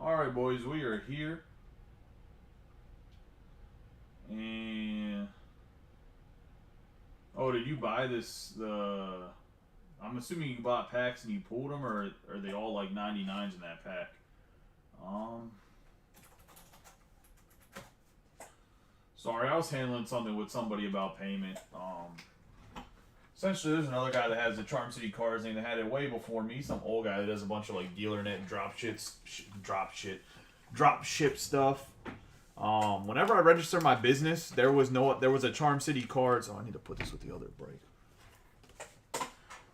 All right, boys, we are here. And oh, did you buy this? I'm assuming you bought packs and you pulled them, or are they all like 99s in that pack? Um, Sorry, I was handling something with somebody about payment. Essentially, there's another guy that has the Charm City cards, and they had it way before me. Some old guy that does a bunch of like dealer net and drop ship stuff. Whenever I register my business, there was a Charm City cards. Oh, I need to put this with the other break.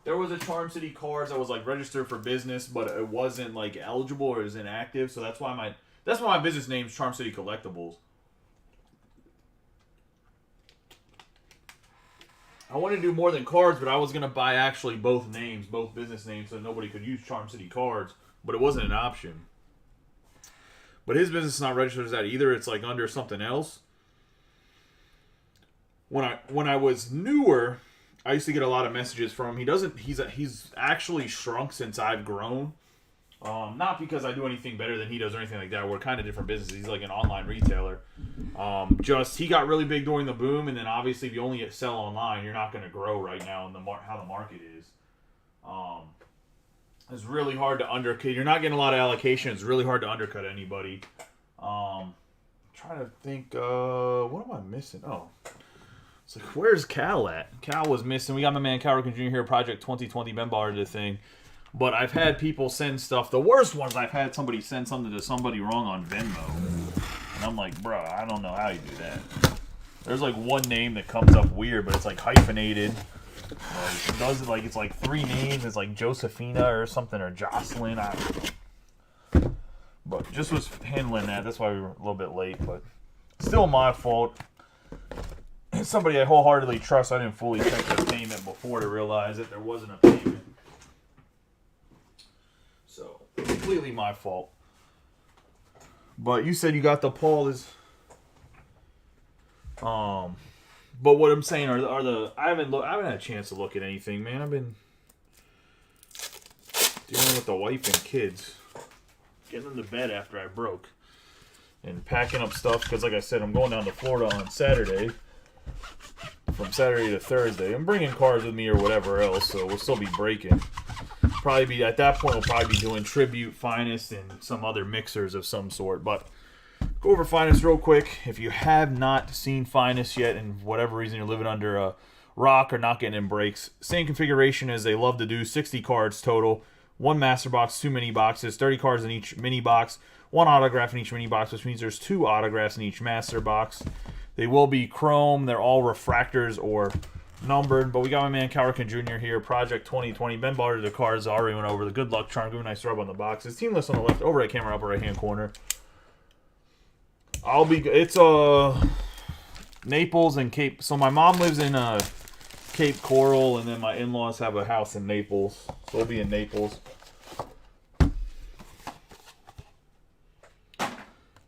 There was a Charm City cards that was like registered for business, but it wasn't like eligible or it was inactive. So that's why my business name's Charm City Collectibles. I wanted to do more than cards, but I was gonna buy actually both business names, so nobody could use Charm City cards. But it wasn't an option. But his business is not registered as that either. It's like under something else. When I was newer, I used to get a lot of messages from him. He's actually shrunk since I've grown. Not because I do anything better than he does or anything like that. We're kind of different businesses. He's like an online retailer. Just he got really big during the boom, and then obviously if you only sell online, you're not going to grow right now in how the market is. It's really hard to undercut. You're not getting a lot of allocation. It's really hard to undercut anybody. Trying to think. What am I missing? Oh, it's like where's Cal at? Cal was missing. We got my man Cal Ripken Jr. here. Project 2020 Ben Baller did the thing. But I've had people send stuff. The worst ones, I've had somebody send something to somebody wrong on Venmo. And I'm like, bro, I don't know how you do that. There's like one name that comes up weird, but it's like hyphenated. Like, it does it like it's like three names. It's like Josephina or something or Jocelyn. I don't know. But just was handling that. That's why we were a little bit late. But still my fault. Somebody I wholeheartedly trust. I didn't fully check the payment before to realize that there wasn't a payment. So completely my fault. But you said you got the Paul is. But what I'm saying are the I haven't had a chance to look at anything, man. I've been dealing with the wife and kids, getting them to bed after I broke, and packing up stuff because, like I said, I'm going down to Florida on Saturday. From Saturday to Thursday, I'm bringing cars with me or whatever else, so we'll still be breaking. Probably be at that point. We'll probably be doing Tribute, Finest, and some other mixers of some sort, but. Go over Finest real quick. If you have not seen Finest yet, and for whatever reason you're living under a rock or not getting in breaks, same configuration as they love to do. 60 cards total, one master box, 2 mini boxes, 30 cards in each mini box, one autograph in each mini box, which means there's 2 autographs in each master box. They will be chrome. They're all refractors or numbered. But we got my man Cal Ripken Jr. here. Project 2020. Ben Baller the cards already went over. The good luck charm. Give him a nice rub on the boxes. Team list on the left. Overhead camera upper right hand corner. It's Naples and Cape. So my mom lives in Cape Coral, and then my in-laws have a house in Naples. So we'll be in Naples.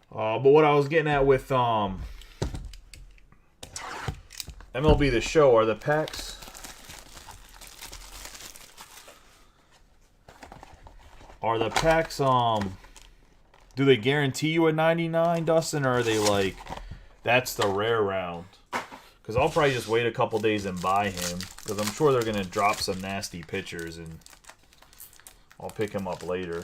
But what I was getting at with MLB The Show are the packs. Do they guarantee you a 99, Dustin, or are they like, that's the rare round? Because I'll probably just wait a couple days and buy him, because I'm sure they're going to drop some nasty pitchers, and I'll pick him up later.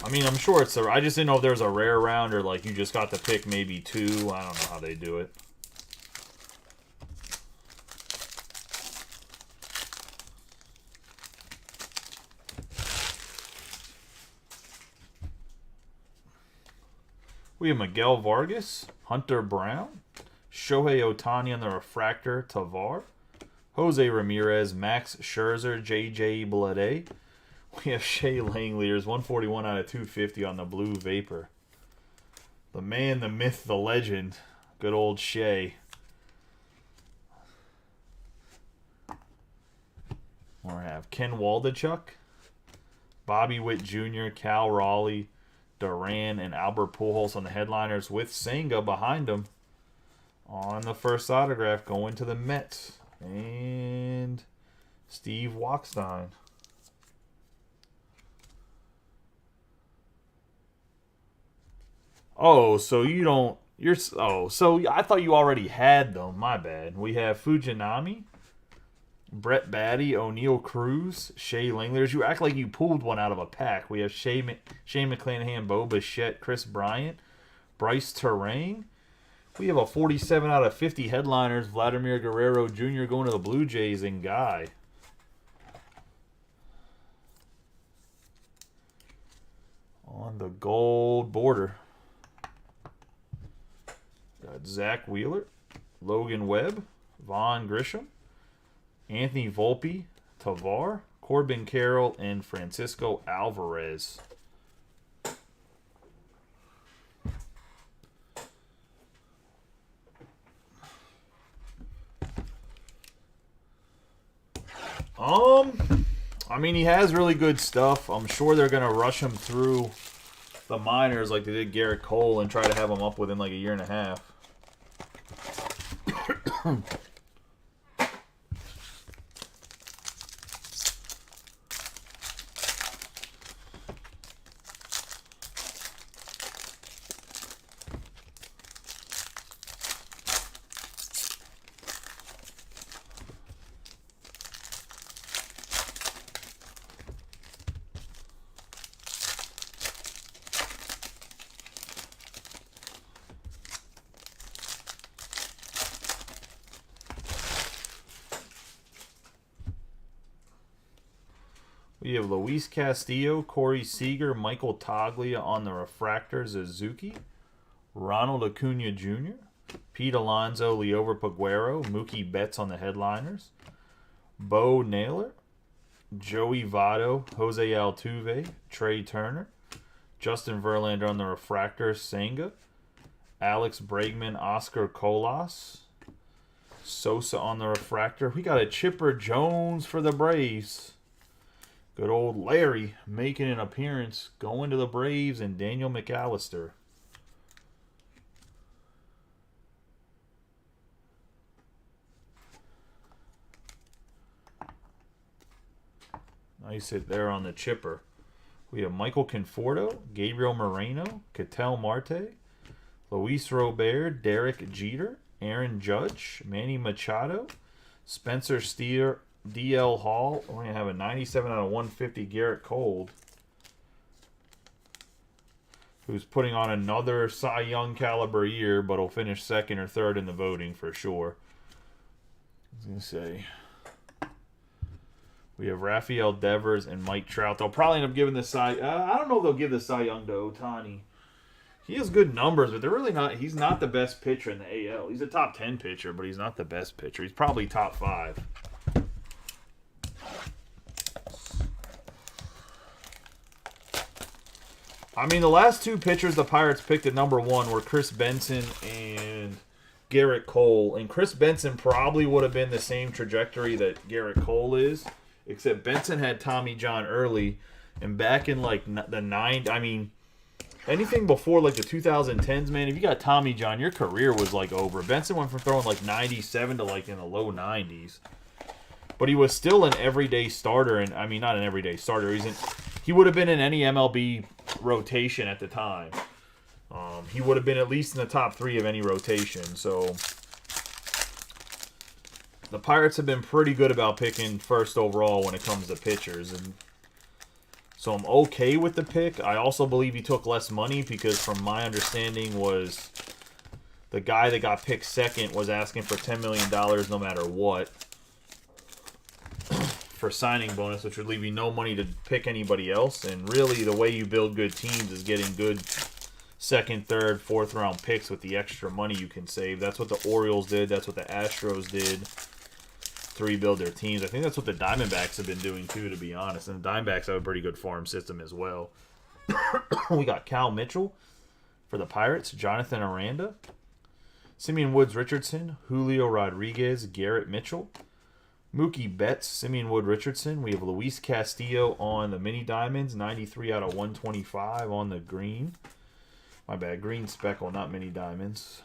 I mean, I'm sure it's I just didn't know if there was a rare round or like you just got to pick maybe 2. I don't know how they do it. We have Miguel Vargas, Hunter Brown, Shohei Ohtani on the refractor, Tavar, Jose Ramirez, Max Scherzer, J.J. Bleday. We have Shea Langleers, 141 out of 250 on the Blue Vapor. The man, the myth, the legend. Good old Shea. We have Ken Waldachuk, Bobby Witt Jr., Cal Raleigh, Duran, and Albert Pujols on the headliners with Senga behind them on the first autograph going to the Mets. And Steve Wachstein. Oh, so you don't... so I thought you already had them. My bad. We have Fujinami, Brett Batty, O'Neal Cruz, Shea Linglers. You act like you pulled one out of a pack. We have Shane McClanahan, Bo Bichette, Chris Bryant, Bryce Terang. We have a 47 out of 50 headliners. Vladimir Guerrero Jr. going to the Blue Jays, and Guy. On the gold border. Got Zach Wheeler, Logan Webb, Vaughn Grisham, Anthony Volpe, Tavar, Corbin Carroll, and Francisco Alvarez. I mean, he has really good stuff. I'm sure they're going to rush him through the minors like they did Garrett Cole and try to have him up within like a year and a half. We have Luis Castillo, Corey Seager, Michael Toglia on the refractor, Suzuki, Ronald Acuna Jr., Pete Alonso, Liover Peguero, Mookie Betts on the headliners, Bo Naylor, Joey Votto, Jose Altuve, Trey Turner, Justin Verlander on the refractor, Senga, Alex Bregman, Oscar Colas, Sosa on the refractor. We got a Chipper Jones for the Braves. Good old Larry making an appearance, going to the Braves, and Daniel McAllister. Nice hit there on the chipper. We have Michael Conforto, Gabriel Moreno, Ketel Marte, Luis Robert, Derek Jeter, Aaron Judge, Manny Machado, Spencer Steer, DL Hall. We're going to have a 97 out of 150 Garrett Cole, who's putting on another Cy Young caliber year, but will finish second or third in the voting for sure. I was going to say, we have Rafael Devers and Mike Trout. They'll probably end up giving the Cy... I don't know if they'll give the Cy Young to Ohtani. He has good numbers, but they're really not... He's not the best pitcher in the AL. He's a top 10 pitcher, but he's not the best pitcher. He's probably top 5. I mean, the last two pitchers the Pirates picked at number 1 were Chris Benson and Garrett Cole. And Chris Benson probably would have been the same trajectory that Garrett Cole is, except Benson had Tommy John early. And back in, like, the 90s, I mean, anything before, like, the 2010s, man, if you got Tommy John, your career was, like, over. Benson went from throwing, like, 97 to, like, in the low 90s. But he was still an everyday starter, and I mean, not an everyday starter. He would have been in any MLB rotation at the time. He would have been at least in the top 3 of any rotation. So the Pirates have been pretty good about picking first overall when it comes to pitchers, and so I'm okay with the pick. I also believe he took less money because, from my understanding, was the guy that got picked second was asking for $10 million no matter what for signing bonus, which would leave you no money to pick anybody else. And really, the way you build good teams is getting good second, third, fourth round picks with the extra money you can save. That's what the Orioles did. That's what the Astros did to rebuild their teams. I think that's what the Diamondbacks have been doing too, to be honest. And the Diamondbacks have a pretty good farm system as well. We got Cal Mitchell for the Pirates, Jonathan Aranda, Simeon Woods Richardson, Julio Rodriguez, Garrett Mitchell, Mookie Betts, Simeon Wood Richardson. We have Luis Castillo on the mini diamonds, 93 out of 125 on the green. My bad, green speckle, not mini diamonds.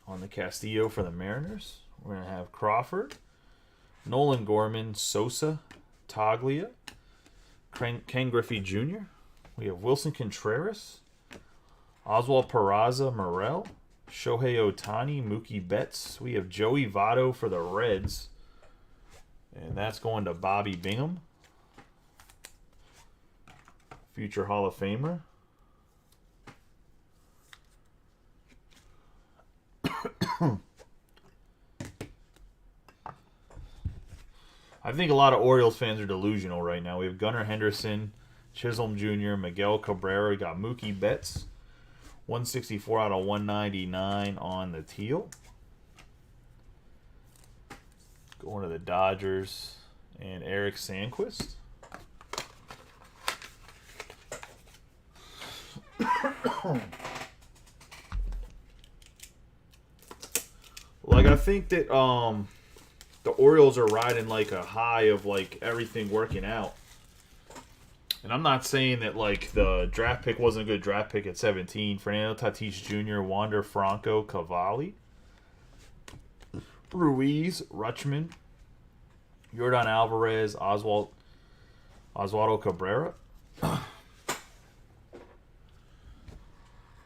On the Castillo for the Mariners, we're going to have Crawford, Nolan Gorman, Sosa, Taglia, Ken Griffey Jr. We have Wilson Contreras, Oswald Peraza, Morel, Shohei Ohtani, Mookie Betts. We have Joey Votto for the Reds, and that's going to Bobby Bingham, future Hall of Famer. I think a lot of Orioles fans are delusional right now. We have Gunnar Henderson, Chisholm Jr., Miguel Cabrera. We got Mookie Betts, 164 out of 199 on the teal. Going to the Dodgers and Eric Sandquist. Like, I think that the Orioles are riding like a high of like everything working out. And I'm not saying that like the draft pick wasn't a good draft pick at 17. Fernando Tatis Jr., Wander Franco, Cavalli, Ruiz, Rutschman, Yordan Alvarez, Oswaldo Cabrera.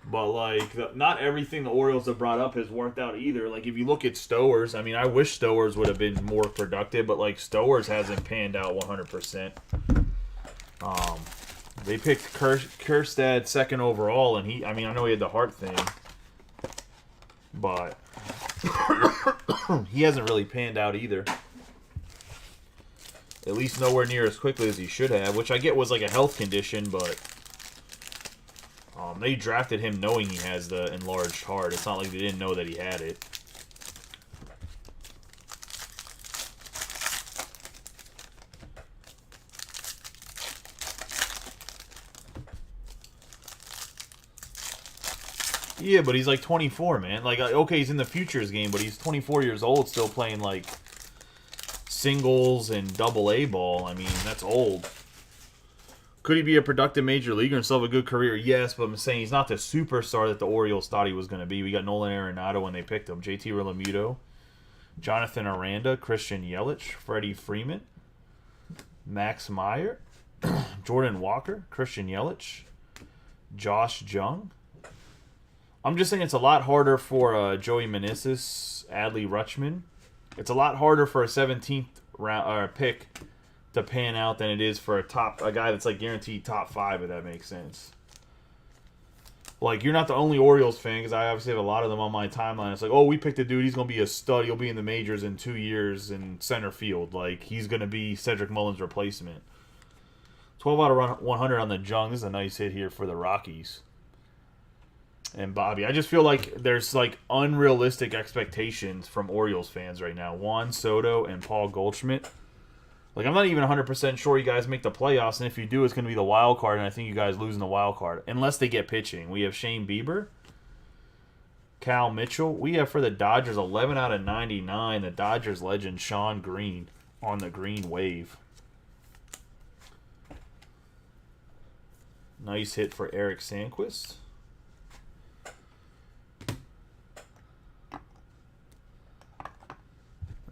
But, like, not everything the Orioles have brought up has worked out either. Like, if you look at Stowers, I mean, I wish Stowers would have been more productive, but, like, Stowers hasn't panned out 100%. They picked Kjerstad second overall, and I mean, I know he had the heart thing, but he hasn't really panned out either. At least nowhere near as quickly as he should have, which I get was, like, a health condition, but... they drafted him knowing he has the enlarged heart. It's not like they didn't know that he had it. Yeah, but he's like 24, man. Like, okay, he's in the futures game, but he's 24 years old, still playing like singles and double A ball. I mean, that's old. Could he be a productive major leaguer and still have a good career? Yes, but I'm saying he's not the superstar that the Orioles thought he was going to be. We got Nolan Arenado when they picked him. JT Realmuto, Jonathan Aranda, Christian Yelich, Freddie Freeman, Max Meyer, Jordan Walker, Christian Yelich, Josh Jung. I'm just saying it's a lot harder for Joey Meneses, Adley Rutschman. It's a lot harder for a 17th round pick to pan out than it is for a guy that's like guaranteed top 5, if that makes sense. Like, you're not the only Orioles fan, because I obviously have a lot of them on my timeline. It's like, oh, we picked a dude, he's going to be a stud, he'll be in the majors in 2 years in center field. Like, he's going to be Cedric Mullins' replacement. 12 out of 100 on the Jung. This is a nice hit here for the Rockies. And Bobby, I just feel like there's like unrealistic expectations from Orioles fans right now. Juan Soto and Paul Goldschmidt. Like, I'm not even 100% sure you guys make the playoffs, and if you do, it's going to be the wild card, and I think you guys lose in the wild card, unless they get pitching. We have Shane Bieber, Cal Mitchell. We have for the Dodgers 11 out of 99, the Dodgers legend Sean Green on the green wave. Nice hit for Eric Sandquist. And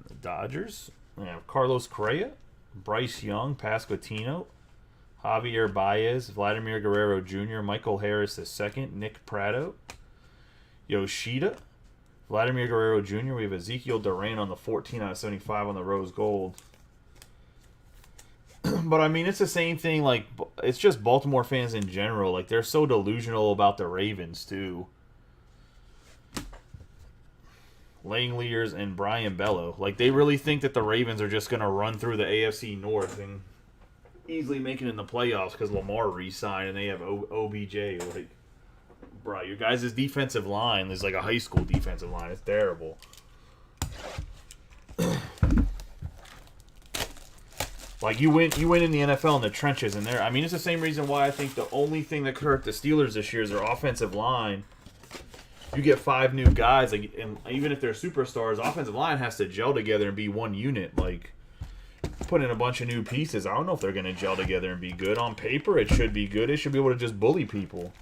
the Dodgers, we have Carlos Correa, Bryce Young, Pasquantino, Javier Baez, Vladimir Guerrero Jr., Michael Harris II, Nick Pratto, Yoshida, Vladimir Guerrero Jr. We have Ezekiel Duran on the 14 out of 75 on the rose gold. But, I mean, it's the same thing. Like, it's just Baltimore fans in general. Like, they're so delusional about the Ravens, too. Langeliers and Brian Bello. Like, they really think that the Ravens are just going to run through the AFC North and easily make it in the playoffs because Lamar re-signed and they have OBJ. Like, bro, your guys' defensive line is like a high school defensive line. It's terrible. Like, you win in the NFL in the trenches, and there. I mean, it's the same reason why I think the only thing that could hurt the Steelers this year is their offensive line. you get 5 new guys, like, and even if they're superstars, offensive line has to gel together and be one unit. Like, put in a bunch of new pieces. I don't know if they're going to gel together and be good. On paper, it should be good. It should be able to just bully people.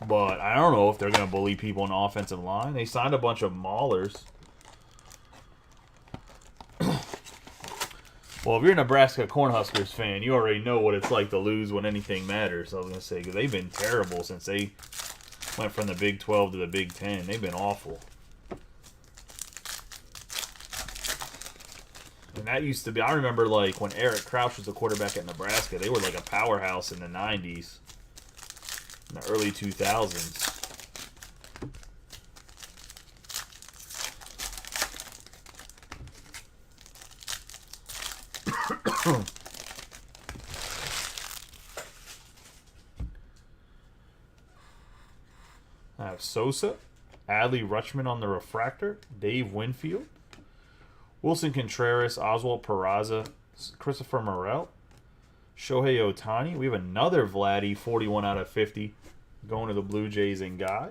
But I don't know if they're going to bully people on the offensive line. They signed a bunch of maulers. Well, if you're a Nebraska Cornhuskers fan, you already know what it's like to lose when anything matters. I was going to say, because they've been terrible since they went from the Big 12 to the Big 10. They've been awful. And that used to be, I remember like when Eric Crouch was the quarterback at Nebraska, they were like a powerhouse in the 90s, in the early 2000s. I have Sosa, Adley Rutschman on the refractor, Dave Winfield, Wilson Contreras, Oswald Peraza, Christopher Morel, Shohei Ohtani. We have another Vladdy, 41 out of 50, going to the Blue Jays and Guy.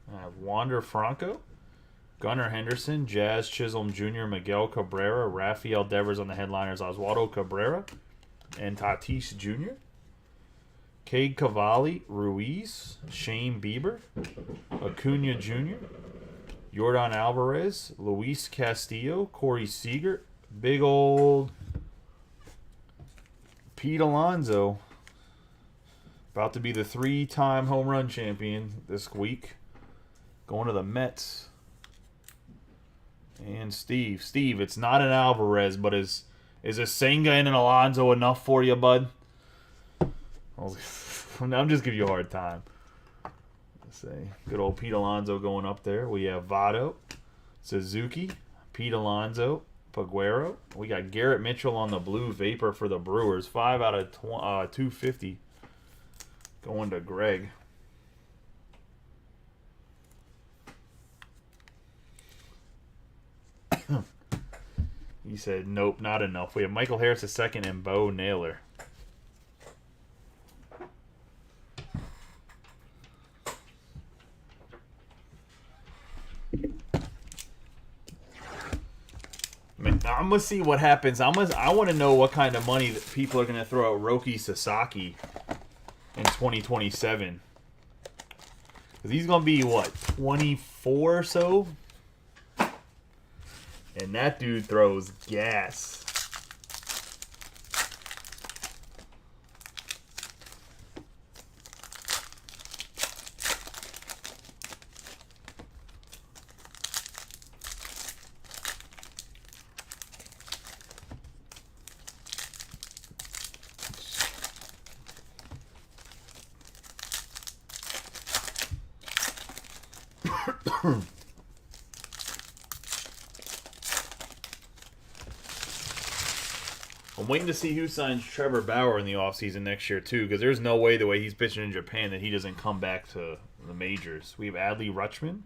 I have Wander Franco, Gunnar Henderson, Jazz Chisholm Jr., Miguel Cabrera, Rafael Devers on the headliners, Oswaldo Cabrera, and Tatis Jr., Cade Cavalli, Ruiz, Shane Bieber, Acuna Jr., Yordan Alvarez, Luis Castillo, Corey Seager, big old Pete Alonso, about to be the 3-time home run champion this week, going to the Mets. And Steve, it's not an Alvarez, but is a Senga and an Alonso enough for you, bud? I'm just giving you a hard time. Let's say good old Pete Alonso going up there. We have Votto, Suzuki, Pete Alonso, Paguero. We got Garrett Mitchell on the Blue Vapor for the Brewers. 5 out of 250 going to Greg. He said, nope, not enough. We have Michael Harris II and Bo Naylor. I'm gonna see what happens. I want to know what kind of money that people are gonna throw at Roki Sasaki in 2027. Because he's gonna be what, 24 or so, and that dude throws gas. I'm waiting to see who signs Trevor Bauer in the offseason next year, too, because there's no way, the way he's pitching in Japan, that he doesn't come back to the majors. We have Adley Rutschman,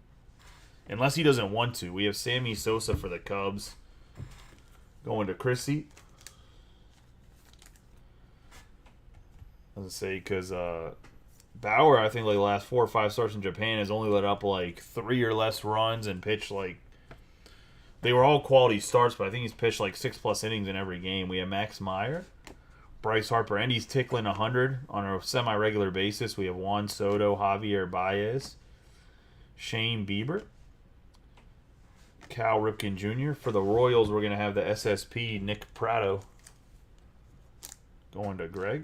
unless he doesn't want to. We have Sammy Sosa for the Cubs, going to Chrissy. I was going to say, because Bauer, I think, like the last 4 or 5 starts in Japan, has only let up like 3 or less runs and pitched like, they were all quality starts, but I think he's pitched like 6+ innings in every game. We have Max Meyer, Bryce Harper, and he's tickling 100 on a semi-regular basis. We have Juan Soto, Javier Baez, Shane Bieber, Cal Ripken Jr. For the Royals, we're going to have the SSP, Nick Pratto, going to Greg.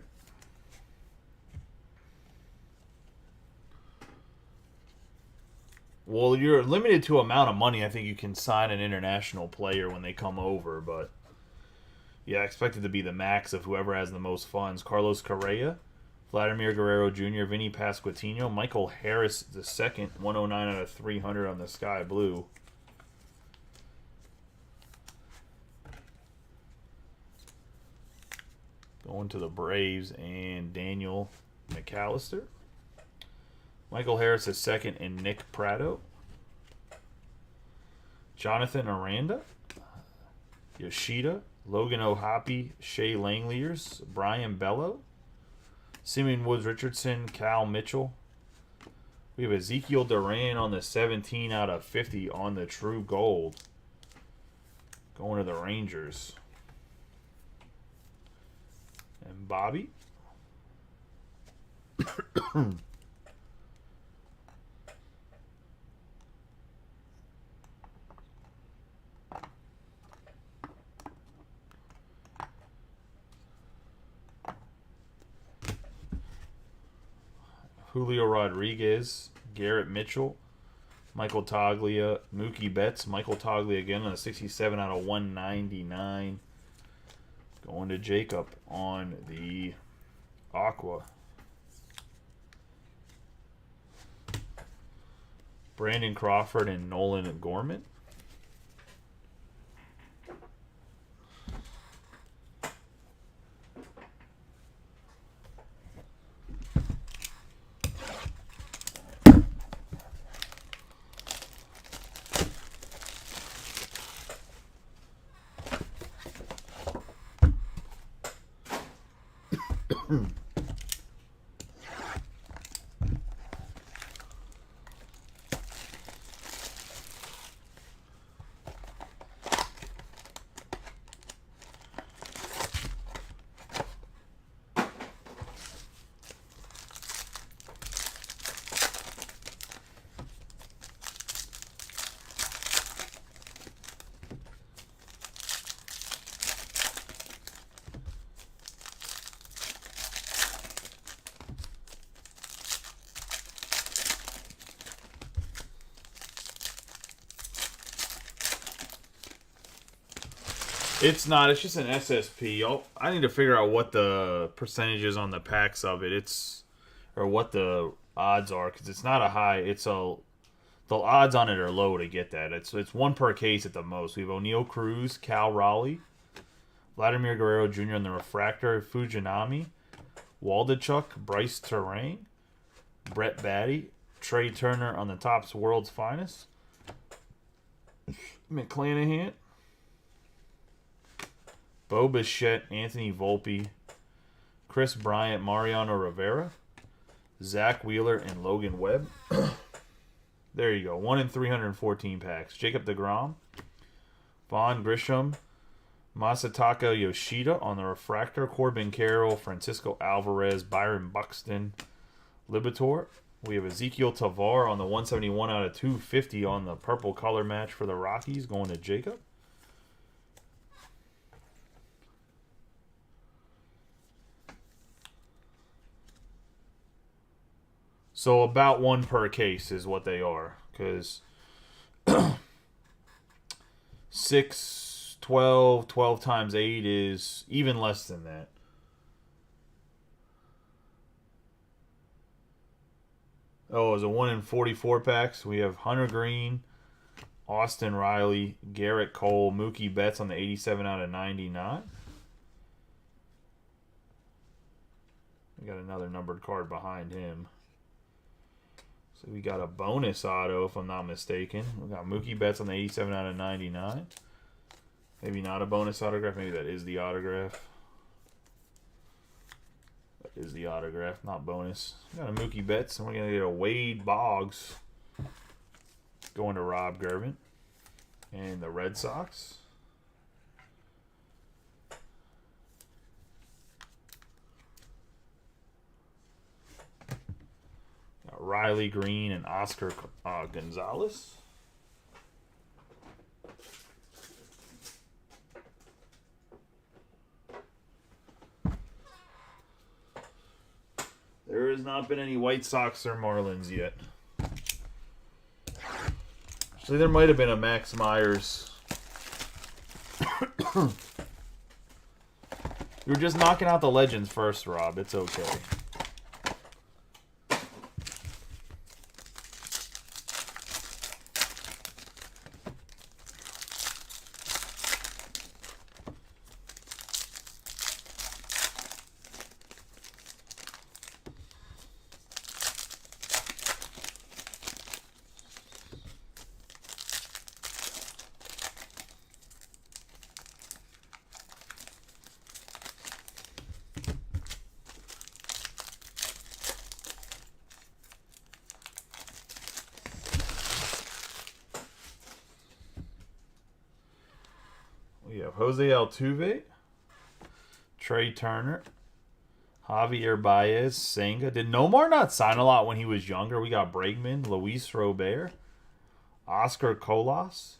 Well, you're limited to amount of money. I think you can sign an international player when they come over, but yeah, I expect it to be the max of whoever has the most funds. Carlos Correa, Vladimir Guerrero Jr., Vinny Pasquantino, Michael Harris II, 109 out of 300 on the Sky Blue. Going to the Braves and Daniel McAllister. Michael Harris II and Nick Pratto. Jonathan Aranda, Yoshida, Logan O'Hoppe, Shea Langeliers, Brian Bello, Simeon Woods Richardson, Cal Mitchell. We have Ezekiel Duran on the 17 out of 50 on the True Gold. Going to the Rangers. And Bobby. Julio Rodriguez, Garrett Mitchell, Michael Toglia, Mookie Betts. Michael Toglia again on a 67 out of 199. Going to Jacob on the Aqua. Brandon Crawford and Nolan Gorman. It's not. It's just an SSP. I need to figure out what the percentages on the packs of it. Or what the odds are, because it's not a high. The odds on it are low to get that. It's one per case at the most. We have O'Neal Cruz, Cal Raleigh, Vladimir Guerrero Jr. on the refractor, Fujinami, Waldachuk, Bryce Terrain, Brett Batty, Trey Turner on the Topps World's Finest, McClanahan, Bo Bichette, Anthony Volpe, Chris Bryant, Mariano Rivera, Zach Wheeler, and Logan Webb. There you go. 1 in 314 packs. Jacob deGrom, Vaughn Grisham, Masataka Yoshida on the refractor, Corbin Carroll, Francisco Alvarez, Byron Buxton, Libator. We have Ezekiel Tavar on the 171 out of 250 on the purple color match for the Rockies, going to Jacob. So about one per case is what they are, because 6, 12, 12 times 8 is even less than that. Oh, it's a 1 in 44 packs. We have Hunter Green, Austin Riley, Garrett Cole, Mookie Betts on the 87 out of 99. We got another numbered card behind him. So we got a bonus auto, if I'm not mistaken. We got Mookie Betts on the 87 out of 99. Maybe not a bonus autograph. Maybe that is the autograph. That is the autograph, not bonus. We got a Mookie Betts, and we're going to get a Wade Boggs going to Rob Gervin. And the Red Sox. Riley Green and Oscar Gonzalez. There has not been any White Sox or Marlins yet. Actually, there might have been a Max Myers. You were just knocking out the legends first, Rob. It's okay. We have Jose Altuve, Trey Turner, Javier Baez, Senga. Did Nomar not sign a lot when he was younger? We got Bregman, Luis Robert, Oscar Colas,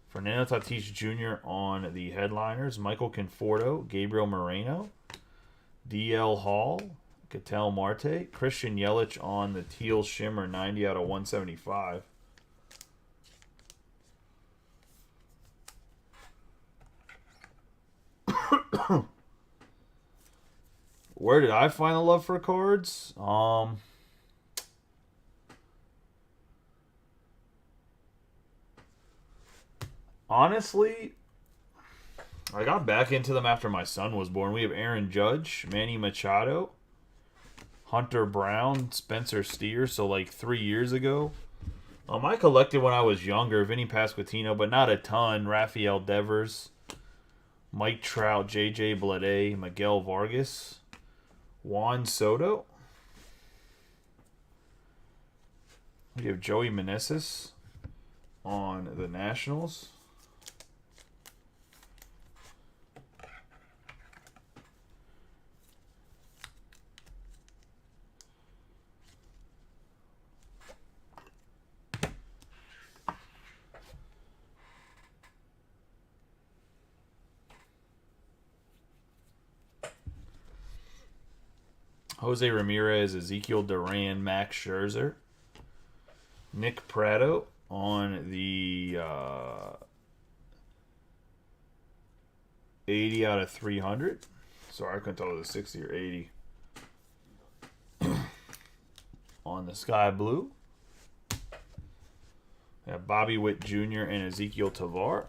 Fernando Tatis Jr. on the headliners, Michael Conforto, Gabriel Moreno, DL Hall, Ketel Marte, Christian Yelich on the teal shimmer 90 out of 175. Where did I find the love for cards? Honestly, I got back into them after my son was born. We have Aaron Judge, Manny Machado, Hunter Brown, Spencer Steer, so like 3 years ago. I collected when I was younger, Vinny Pasquantino, but not a ton. Rafael Devers, Mike Trout, J.J. Bleday, Miguel Vargas, Juan Soto. We have Joey Meneses on the Nationals. Jose Ramirez, Ezekiel Duran, Max Scherzer, Nick Pratto on the 80 out of 300. Sorry, I couldn't tell if it was 60 or 80. On the Sky Blue, we have Bobby Witt Jr. and Ezekiel Tovar.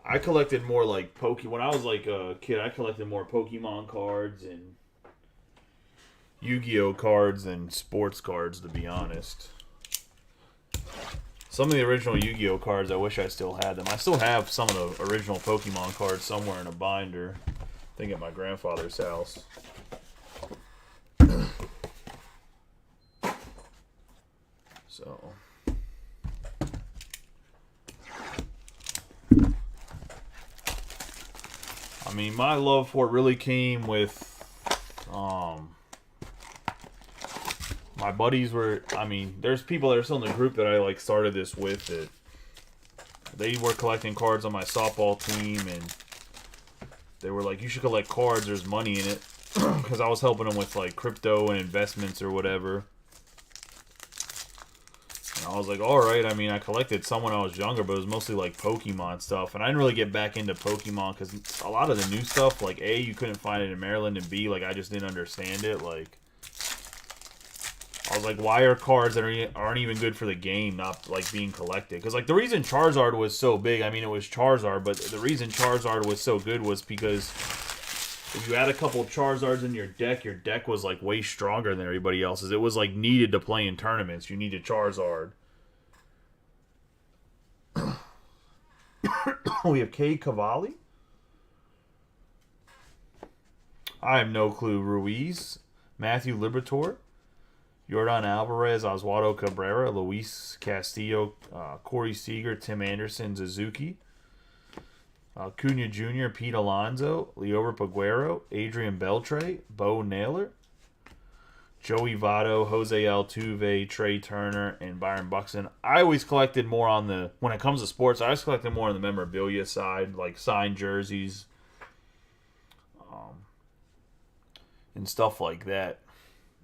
I collected more like when I was like a kid, I collected more Pokemon cards and Yu-Gi-Oh cards than sports cards, to be honest. Some of the original Yu-Gi-Oh cards, I wish I still had them. I still have some of the original Pokemon cards somewhere in a binder. I think at my grandfather's house. So... I mean, my love for it really came with, my buddies were, I mean, there's people that are still in the group that I, like, started this with that they were collecting cards on my softball team, and they were like, you should collect cards, there's money in it, because I was helping them with, like, crypto and investments or whatever. I was like, alright, I mean, I collected some when I was younger, but it was mostly, like, Pokemon stuff. And I didn't really get back into Pokemon because a lot of the new stuff, like, A, you couldn't find it in Maryland, and B, like, I just didn't understand it. Like, I was like, why are cards that aren't even good for the game not, like, being collected? Because, like, the reason Charizard was so big, I mean, it was Charizard, but the reason Charizard was so good was because if you had a couple Charizards in your deck was, like, way stronger than everybody else's. It was, like, needed to play in tournaments. You needed Charizard. We have K. Cavalli. I have no clue. Ruiz, Matthew Liberatore, Yordan Alvarez, Oswaldo Cabrera, Luis Castillo, Corey Seager, Tim Anderson, Suzuki, Cunha Jr., Pete Alonso, Leober Peguero, Adrian Beltre, Bo Naylor, Joey Votto, Jose Altuve, Trey Turner, and Byron Buxton. I always collected more on the, when it comes to sports, I always collected more on the memorabilia side, like signed jerseys, and stuff like that.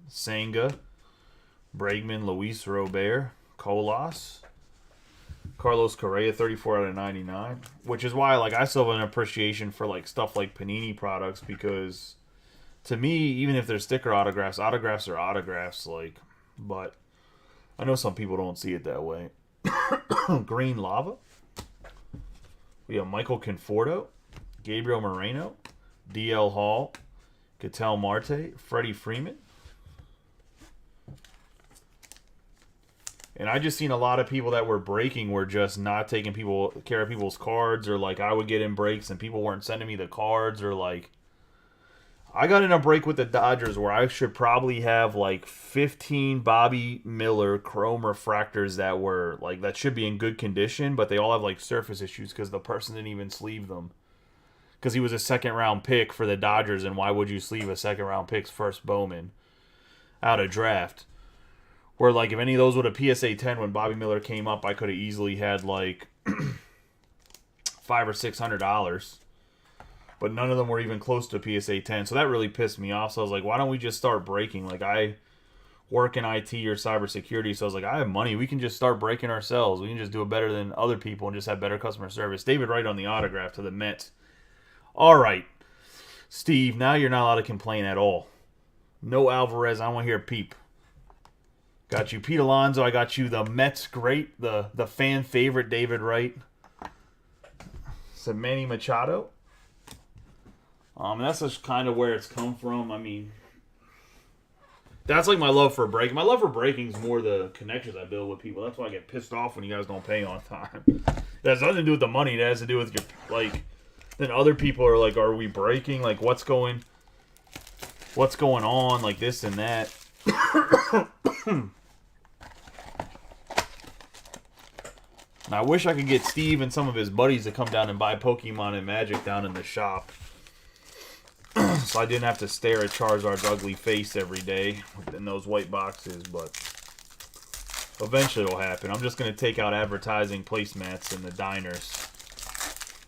Senga, Bregman, Luis Robert, Colas, Carlos Correa, 34 out of 99, which is why, like, I still have an appreciation for, like, stuff like Panini products, because to me, even if they're sticker autographs are autographs, like, but I know some people don't see it that way. Green Lava. We have Michael Conforto, Gabriel Moreno, DL Hall, Ketel Marte, Freddie Freeman. And I just seen a lot of people that were breaking were just not taking care of people's cards, or like I would get in breaks and people weren't sending me the cards, or like I got in a break with the Dodgers where I should probably have like 15 Bobby Miller chrome refractors that were like that should be in good condition, but they all have like surface issues because the person didn't even sleeve them. Because he was a second round pick for the Dodgers, and why would you sleeve a second round pick's first Bowman out of draft? Where like if any of those would have PSA 10 when Bobby Miller came up, I could have easily had like $500 or $600. But none of them were even close to PSA 10. So that really pissed me off. So I was like, why don't we just start breaking? Like, I work in IT or cybersecurity. So I was like, I have money. We can just start breaking ourselves. We can just do it better than other people and just have better customer service. David Wright on the autograph to the Mets. All right, Steve, now you're not allowed to complain at all. No Alvarez. I don't want to hear a peep. Got you Pete Alonso. I got you the Mets great, the fan favorite David Wright. Some Manny Machado. That's just kind of where it's come from. I mean, that's like my love for breaking. My love for breaking is more the connections I build with people. That's why I get pissed off when you guys don't pay on time. It has nothing to do with the money. It has to do with your, like, then other people are like, are we breaking? Like, what's going on? Like this and that. And I wish I could get Steve and some of his buddies to come down and buy Pokemon and Magic down in the shop. So I didn't have to stare at Charizard's ugly face every day in those white boxes, but eventually it'll happen. I'm just going to take out advertising placemats in the diners.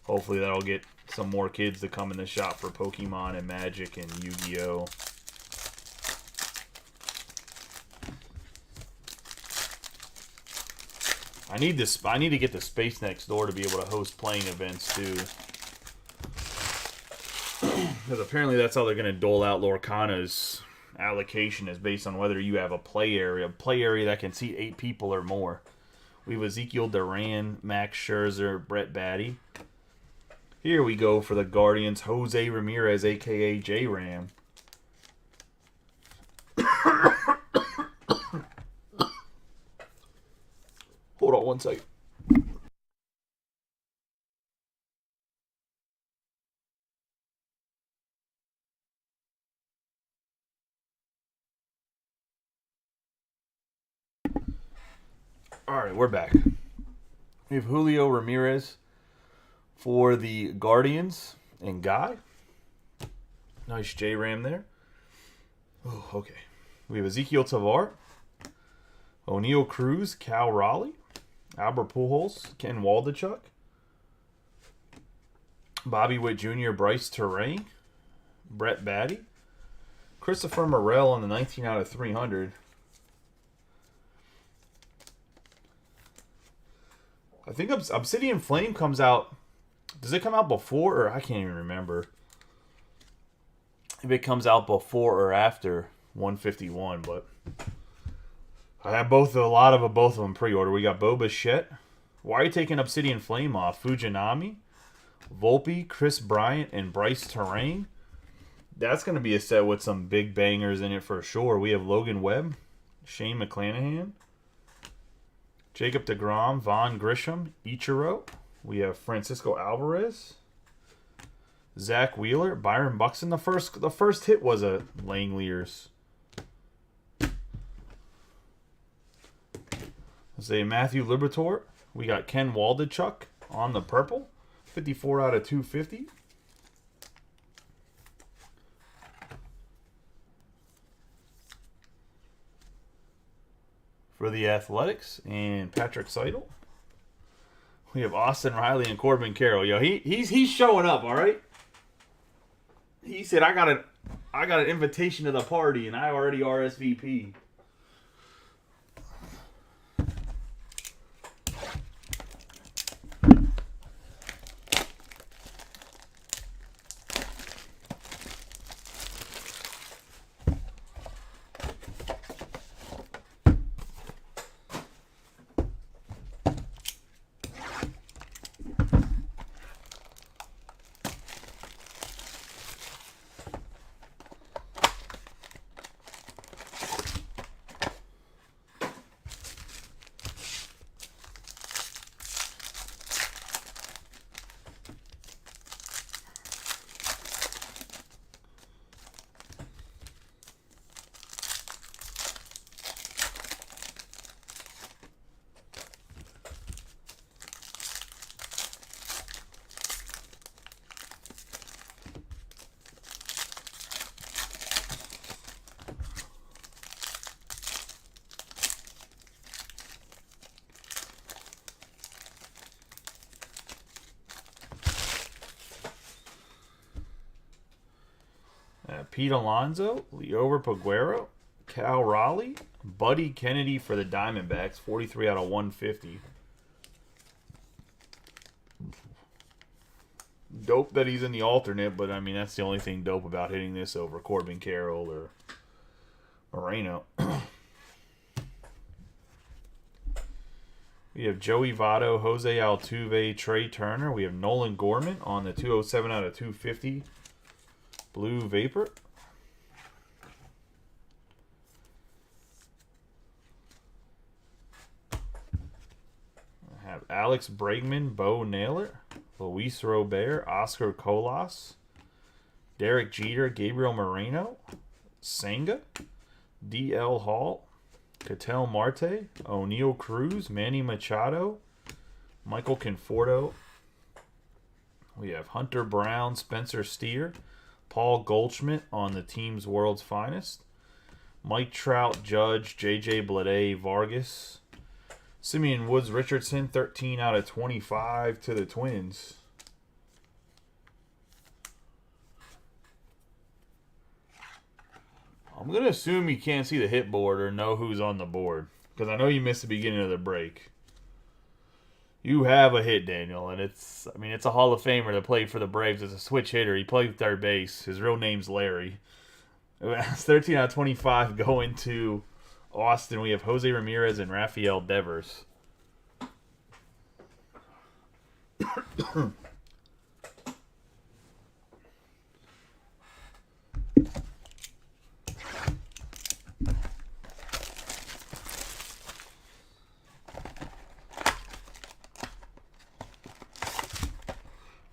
Hopefully that'll get some more kids to come in the shop for Pokemon and Magic and Yu-Gi-Oh! I need to get the space next door to be able to host playing events too. Because apparently that's how they're going to dole out Lorcana's allocation, is based on whether you have a play area that can seat 8 people or more. We have Ezekiel Duran, Max Scherzer, Brett Batty. Here we go for the Guardians, Jose Ramirez, a.k.a. J-Ram. Hold on one second. Alright, we're back. We have Julio Ramirez for the Guardians and Guy. Nice J-Ram there. Oh, okay. We have Ezekiel Tavar, O'Neal Cruz, Cal Raleigh, Albert Pujols, Ken Waldichuk, Bobby Witt Jr., Bryce Terrain, Brett Batty, Christopher Morel on the 19 out of 300. I think Obsidian Flame comes out. Does it come out before, or I can't even remember if it comes out before or after 151, but I have a lot of both of them pre-order. We got Bo Bichette. Why are you taking Obsidian Flame off? Fujinami, Volpe, Chris Bryant, and Bryce Terrain. That's going to be a set with some big bangers in it for sure. We have Logan Webb, Shane McClanahan, Jacob deGrom, Vaughn Grisham, Ichiro. We have Francisco Alvarez, Zach Wheeler, Byron Buxton. The first hit was a Langleyers. Let's say Matthew Liberatore. We got Ken Waldichuk on the purple, 54 out of 250. For the Athletics, and Patrick Seidel. We have Austin Riley and Corbin Carroll. Yo, he's showing up, all right? He said, I got an invitation to the party, and I already RSVP. Pete Alonso, Liover Peguero, Cal Raleigh, Buddy Kennedy for the Diamondbacks, 43 out of 150. Dope that he's in the alternate, but I mean, that's the only thing dope about hitting this over Corbin Carroll or Moreno. We have Joey Votto, Jose Altuve, Trey Turner. We have Nolan Gorman on the 207 out of 250 Blue Vapor. I have Alex Bregman, Bo Naylor, Luis Robert, Oscar Colas, Derek Jeter, Gabriel Moreno, Senga, D.L. Hall, Ketel Marte, O'Neal Cruz, Manny Machado, Michael Conforto. We have Hunter Brown, Spencer Steer, Paul Goldschmidt on the team's world's finest, Mike Trout, Judge, J.J. Bleday, Vargas, Simeon Woods Richardson, 13 out of 25 to the Twins. I'm going to assume you can't see the hit board or know who's on the board, because I know you missed the beginning of the break. You have a hit, Daniel, and it's a Hall of Famer that played for the Braves as a switch hitter. He played third base. His real name's Larry. It's 13 out of 25 going to Austin. We have Jose Ramirez and Rafael Devers.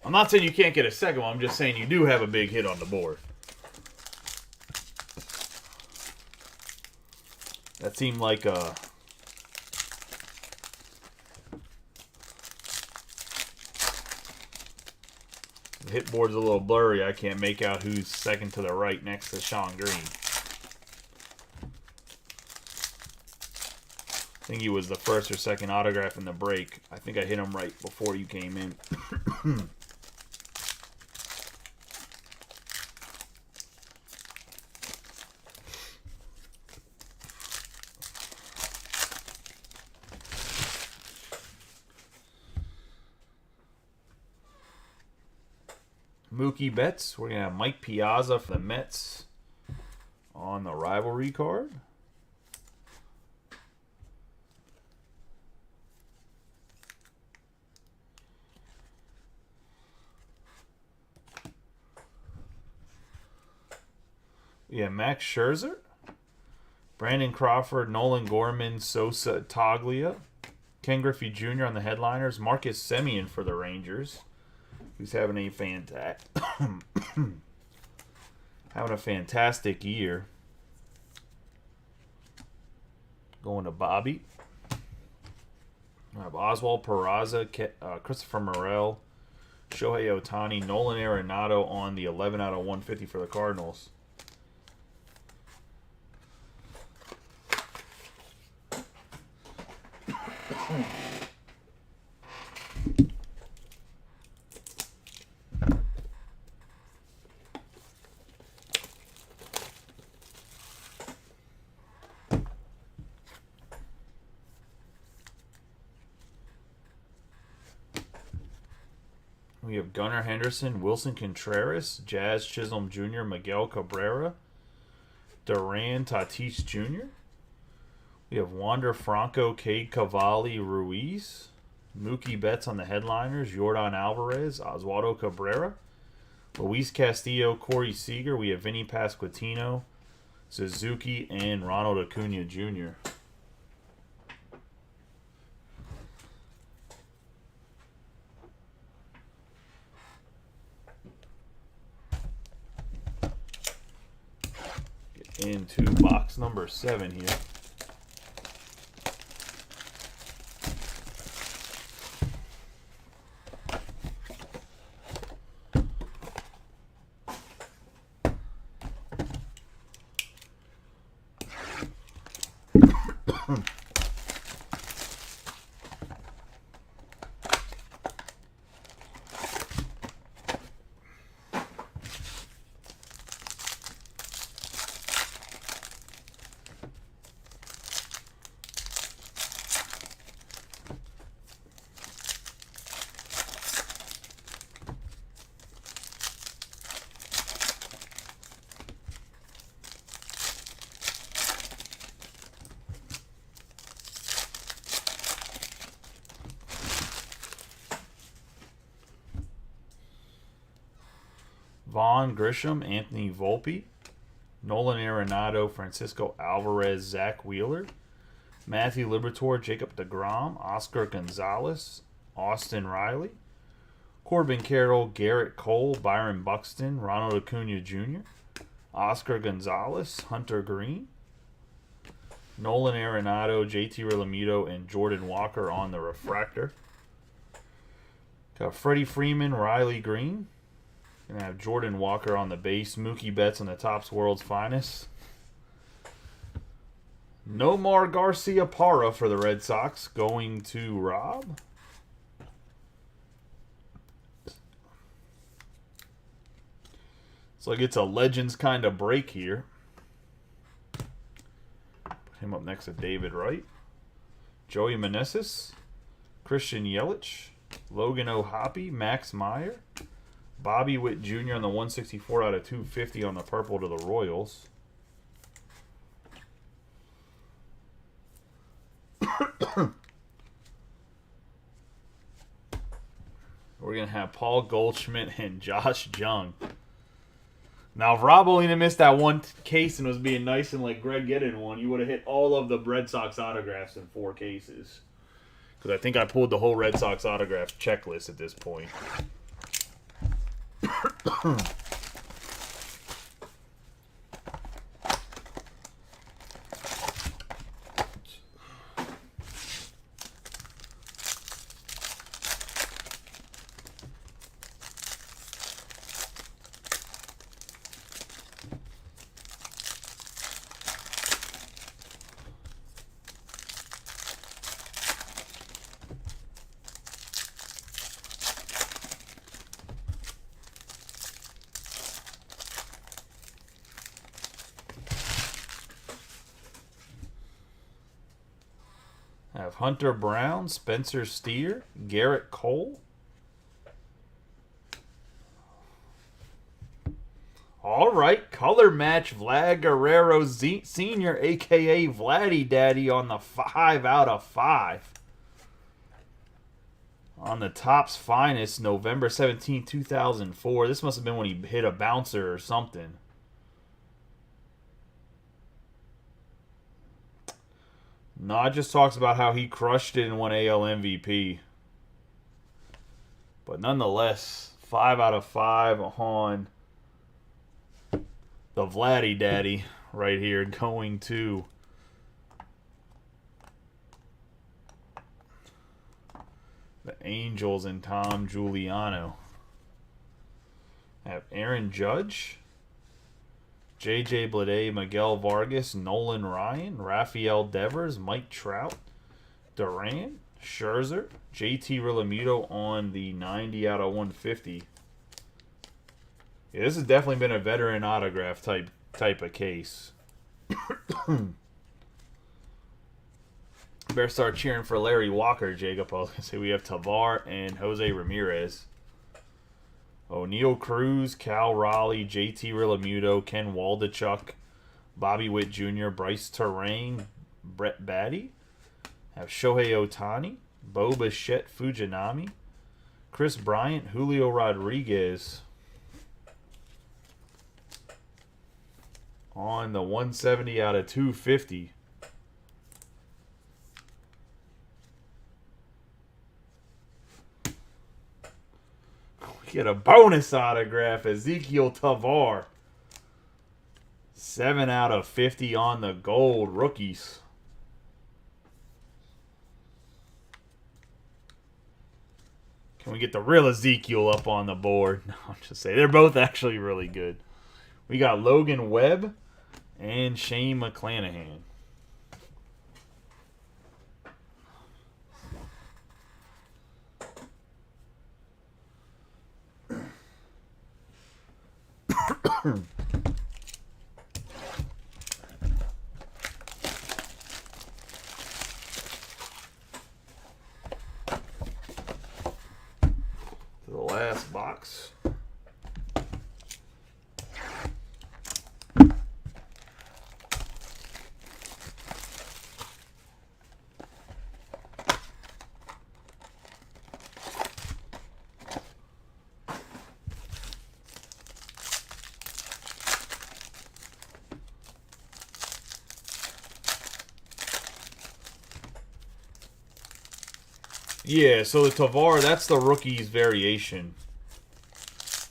I'm not saying you can't get a second one. I'm just saying you do have a big hit on the board. That seemed like a... The hit board's a little blurry. I can't make out who's second to the right next to Sean Green. I think he was the first or second autograph in the break. I think I hit him right before you came in. Mookie Betts. We're going to have Mike Piazza for the Mets on the rivalry card. We have Max Scherzer, Brandon Crawford, Nolan Gorman, Sosa Toglia, Ken Griffey Jr. on the headliners, Marcus Semien for the Rangers, who's having a fantastic year. Going to Bobby. I have Oswald Peraza, Christopher Morel, Shohei Ohtani, Nolan Arenado on the 11 out of 150 for the Cardinals. We have Gunnar Henderson, Wilson Contreras, Jazz Chisholm Jr., Miguel Cabrera, Duran Tatis Jr. We have Wander Franco, Cade Cavalli, Ruiz, Mookie Betts on the headliners, Yordan Alvarez, Oswaldo Cabrera, Luis Castillo, Corey Seager. We have Vinny Pasquantino, Suzuki, and Ronald Acuna Jr. Get into box number 7 here. Vaughn Grisham, Anthony Volpe, Nolan Arenado, Francisco Alvarez, Zach Wheeler, Matthew Liberatore, Jacob deGrom, Oscar Gonzalez, Austin Riley, Corbin Carroll, Garrett Cole, Byron Buxton, Ronald Acuna Jr., Oscar Gonzalez, Hunter Green, Nolan Arenado, JT Realmuto, and Jordan Walker on the refractor. Got Freddie Freeman, Riley Green. Gonna have Jordan Walker on the base. Mookie Betts on the Topps World's Finest. Nomar Garciaparra for the Red Sox going to Rob. It's like it's a Legends kind of break here. Put him up next to David Wright. Joey Meneses, Christian Yelich, Logan O'Hoppe, Max Meyer, Bobby Witt Jr. on the 164 out of 250 on the purple to the Royals. We're going to have Paul Goldschmidt and Josh Jung. Now, if Rob only missed that one case and was being nice and let Greg get in one, you would have hit all of the Red Sox autographs in 4 cases. Because I think I pulled the whole Red Sox autograph checklist at this point. I have Hunter Brown, Spencer Steer, Garrett Cole. All right, color match Vlad Guerrero Sr., a.k.a. Vladdy Daddy on the 5 out of 5. On the Topps Finest, November 17, 2004. This must have been when he hit a bouncer or something. No, it just talks about how he crushed it and won AL MVP. But nonetheless, 5 out of 5 on the Vladdy Daddy right here, going to the Angels and Tom Giuliano. I have Aaron Judge, J.J. Bleday, Miguel Vargas, Nolan Ryan, Rafael Devers, Mike Trout, Duran, Scherzer, JT Realmuto on the 90 out of 150. Yeah, this has definitely been a veteran autograph type of case. Better start cheering for Larry Walker, Jacob. I was going to say we have Tavar and Jose Ramirez. O'Neal Cruz, Cal Raleigh, JT Realmuto, Ken Waldichuk, Bobby Witt Jr., Bryce Terang, Brett Baty. Have Shohei Ohtani, Bo Bichette Fujinami, Chris Bryant, Julio Rodriguez on the 170 out of 250. Get a bonus autograph, Ezequiel Tavar. 7 out of 50 on the gold rookies. Can we get the real Ezekiel up on the board? No, I'm just saying. They're both actually really good. We got Logan Webb and Shane McClanahan. To the last box. Yeah, so the Tavar, that's the rookie's variation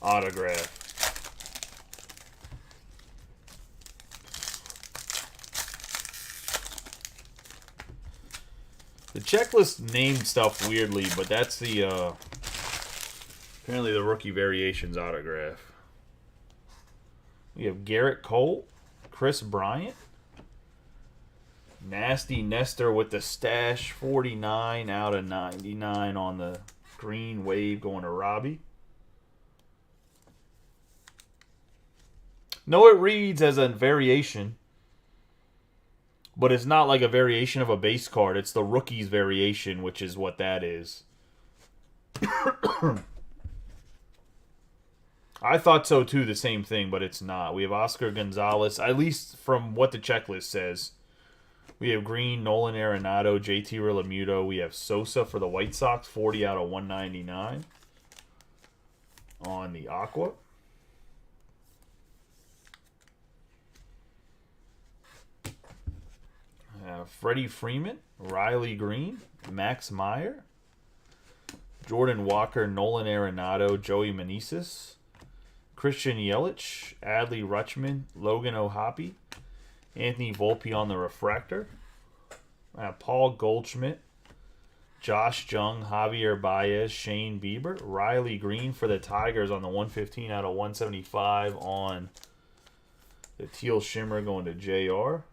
autograph. The checklist named stuff weirdly, but that's the apparently the rookie variations autograph. We have Garrett Cole, Chris Bryant, Nasty Nestor with the stash, 49 out of 99 on the green wave going to Robbie. No, it reads as a variation, but it's not like a variation of a base card. It's the rookie's variation, which is what that is. I thought so too, the same thing, but it's not. We have Oscar Gonzalez, at least from what the checklist says. We have Green, Nolan Arenado, JT Realmuto. We have Sosa for the White Sox, 40 out of 199 on the Aqua. Freddie Freeman, Riley Green, Max Meyer, Jordan Walker, Nolan Arenado, Joey Meneses, Christian Yelich, Adley Rutschman, Logan O'Hoppe, Anthony Volpe on the refractor, Paul Goldschmidt, Josh Jung, Javier Baez, Shane Bieber, Riley Green for the Tigers on the 115 out of 175 on the teal shimmer going to JR.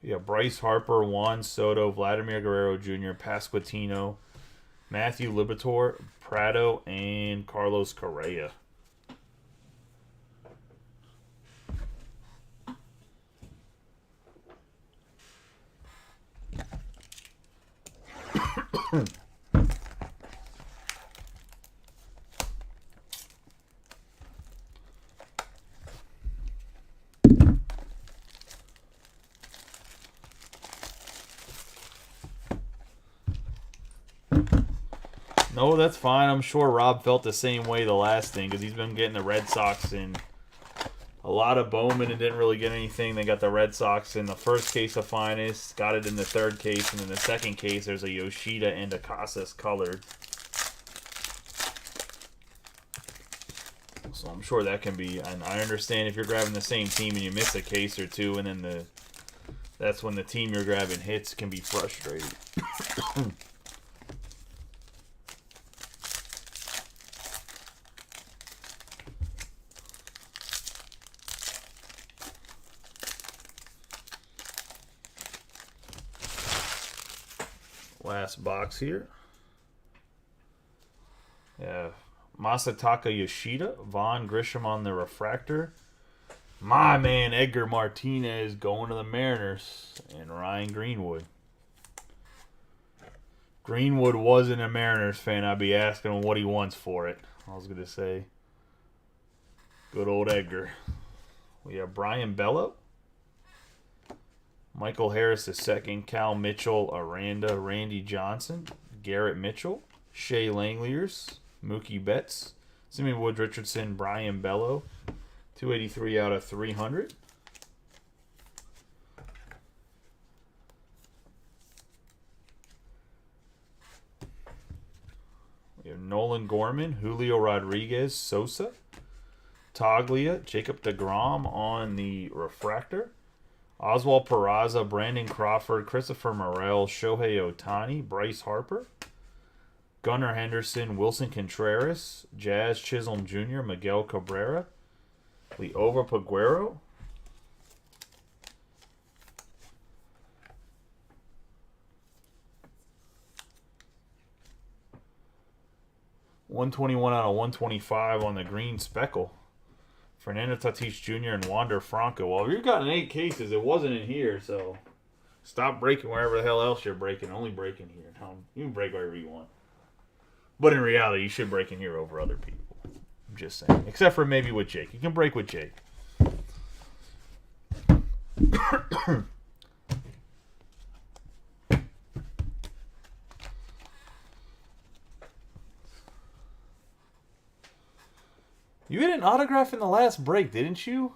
We have Bryce Harper, Juan Soto, Vladimir Guerrero Jr., Pasquantino, Matthew Liberatore, Prado, and Carlos Correa. No, that's fine. I'm sure Rob felt the same way the last thing because he's been getting the Red Sox in a lot of Bowman and didn't really get anything. They got the Red Sox in the first case of Finest, got it in the third case, and in the second case there's a Yoshida and a Casas colored. So I'm sure that can be, and I understand if you're grabbing the same team and you miss a case or two and then that's when the team you're grabbing hits, can be frustrating. Last box here. Yeah, Masataka Yoshida, Vaughn Grisham on the refractor. My man Edgar Martinez going to the Mariners, and Ryan Greenwood. Greenwood wasn't a Mariners fan. I'd be asking him what he wants for it. I was going to say, good old Edgar. We have Brian Bello, Michael Harris II, Cal Mitchell, Aranda, Randy Johnson, Garrett Mitchell, Shea Langeliers, Mookie Betts, Simeon Woods Richardson, Brian Bello, 283 out of 300. We have Nolan Gorman, Julio Rodriguez, Sosa, Toglia, Jacob deGrom on the refractor. Oswald Peraza, Brandon Crawford, Christopher Morel, Shohei Ohtani, Bryce Harper, Gunnar Henderson, Wilson Contreras, Jazz Chisholm Jr., Miguel Cabrera, Liover Peguero, .121 out of 125 on the green speckle. Fernando Tatis Jr. and Wander Franco. Well, if you've gotten 8 cases, it wasn't in here, so stop breaking wherever the hell else you're breaking. Only break in here. You can break wherever you want. But in reality, you should break in here over other people. I'm just saying. Except for maybe with Jake. You can break with Jake. You had an autograph in the last break, didn't you?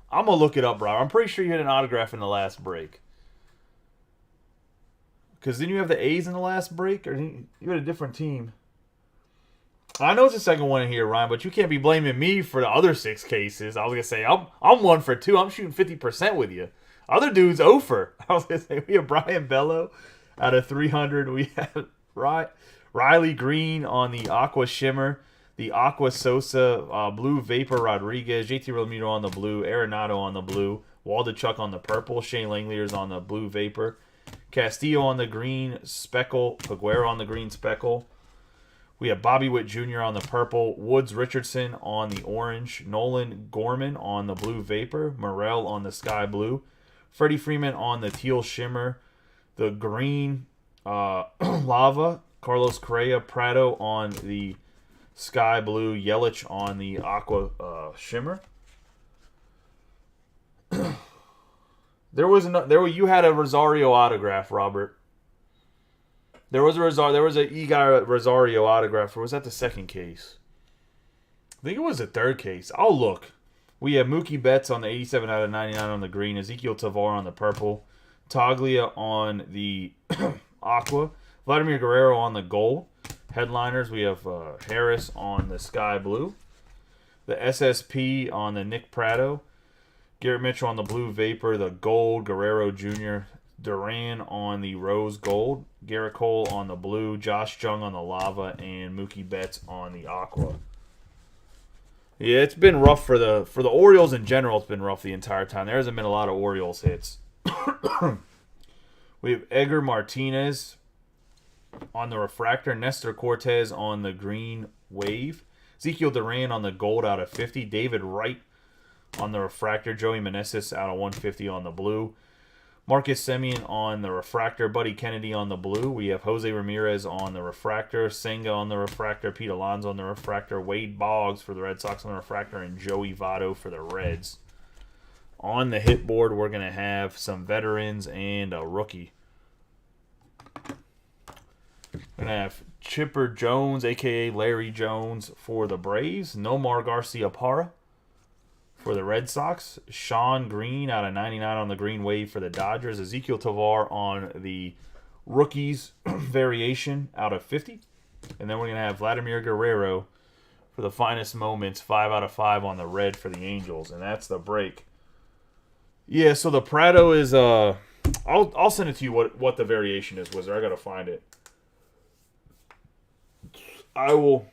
I'm going to look it up, bro. I'm pretty sure you had an autograph in the last break. Because didn't you have the A's in the last break? Or you had a different team? I know it's the second one in here, Ryan, but you can't be blaming me for the other 6 cases. I was going to say, I'm 1 for 2. I'm shooting 50% with you. Other dude's 0 for. I was going to say, we have Brian Bello out of 300. We have Riley Green on the Aqua Shimmer. The Aqua Sosa, Blue Vapor Rodriguez, JT Realmuto on the blue, Arenado on the blue, Waldichuk on the purple, Shane Langlear's on the blue Vapor, Castillo on the green Speckle, Peguero on the green Speckle. We have Bobby Witt Jr. on the purple, Woods Richardson on the orange, Nolan Gorman on the blue Vapor, Morel on the sky blue, Freddie Freeman on the teal Shimmer, the green Lava, Carlos Correa Prado on the sky blue, Yelich on the Aqua Shimmer. You had a Rosario autograph, Robert. There was a Eguy Rosario autograph, or was that the second case? I think it was the third case. I'll look. We have Mookie Betts on the 87 out of 99 on the green, Ezekiel Tovar on the purple, Taglia on the Aqua, Vladimir Guerrero on the gold. Headliners, we have Harris on the sky blue, the SSP on the Nick Prado, Garrett Mitchell on the blue Vapor, the gold, Guerrero Jr., Duran on the rose gold, Garrett Cole on the blue, Josh Jung on the lava, and Mookie Betts on the aqua. Yeah, it's been rough for the Orioles in general. It's been rough the entire time. There hasn't been a lot of Orioles hits. We have Edgar Martinez on the refractor, Nestor Cortez on the green wave, Ezekiel Duran on the gold out of 50, David Wright on the refractor, Joey Meneses out of 150 on the blue, Marcus Semien on the refractor, Buddy Kennedy on the blue. We have Jose Ramirez on the refractor, Senga on the refractor, Pete Alonso on the refractor, Wade Boggs for the Red Sox on the refractor, and Joey Votto for the Reds. On the hit board, we're going to have some veterans and a rookie. We're going to have Chipper Jones, a.k.a. Larry Jones, for the Braves. Nomar Garciaparra for the Red Sox. Sean Green out of 99 on the green wave for the Dodgers. Ezekiel Tovar on the rookies variation out of 50. And then we're going to have Vladimir Guerrero for the finest moments, 5 out of 5 on the red for the Angels. And that's the break. Yeah, so the Prado is... I'll send it to you what the variation is, Wizard. I got to find it. I will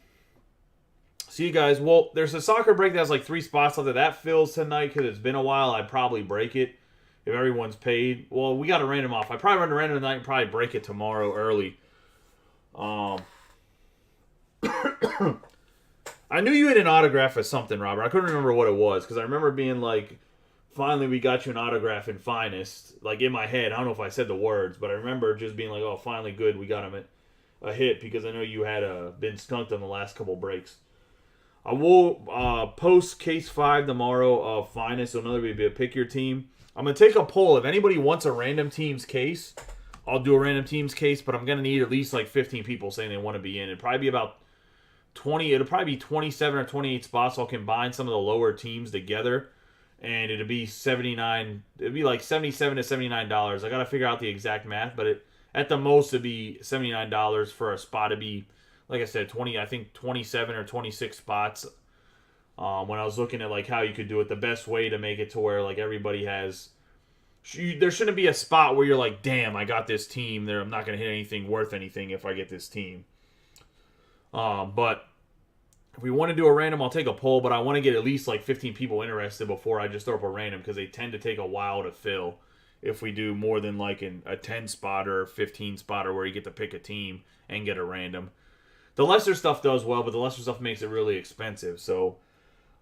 see you guys. Well, there's a soccer break that has like 3 spots left. That fills tonight because it's been a while. I'd probably break it if everyone's paid. Well, we got to random off. I probably run a random tonight and probably break it tomorrow early. I knew you had an autograph or something, Robert. I couldn't remember what it was because I remember being like, finally we got you an autograph in Finest. Like in my head. I don't know if I said the words, but I remember just being like, oh, finally good. We got him a hit because I know you had been skunked on the last couple breaks. I will post case 5 tomorrow of Finest. So another would be a pick your team. I'm going to take a poll. If anybody wants a random team's case, I'll do a random team's case, but I'm going to need at least like 15 people saying they want to be in. It'll probably be about 20. It'll probably be 27 or 28 spots. I'll combine some of the lower teams together, and it'll be 79. It'll be like $77 to $79. I got to figure out the exact math, but at the most it'd be $79 for a spot to be, like I said, 27 or 26 spots. When I was looking at like how you could do it, the best way to make it to where like everybody has, there shouldn't be a spot where you're like, damn, I got this team there. I'm not going to hit anything worth anything if I get this team. But if we want to do a random, I'll take a poll, but I want to get at least like 15 people interested before I just throw up a random because they tend to take a while to fill if we do more than like a 10 spotter or 15 spotter where you get to pick a team and get a random. The lesser stuff does well, but the lesser stuff makes it really expensive. So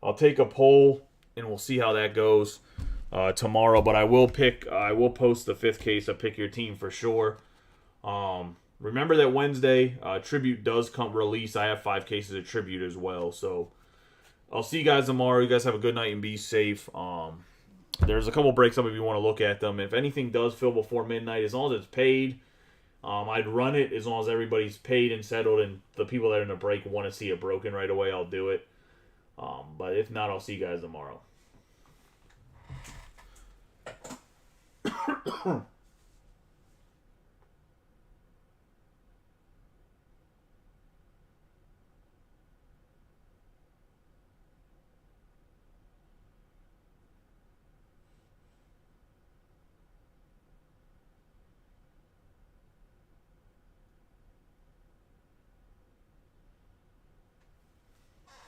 I'll take a poll and we'll see how that goes tomorrow. But I will post the 5th case of Pick Your Team for sure. Remember that Wednesday, Tribute does come release. I have 5 cases of Tribute as well. So I'll see you guys tomorrow. You guys have a good night and be safe. There's a couple breaks up if you want to look at them. If anything does fill before midnight, as long as it's paid, I'd run it as long as everybody's paid and settled and the people that are in the break want to see it broken right away, I'll do it. But if not, I'll see you guys tomorrow.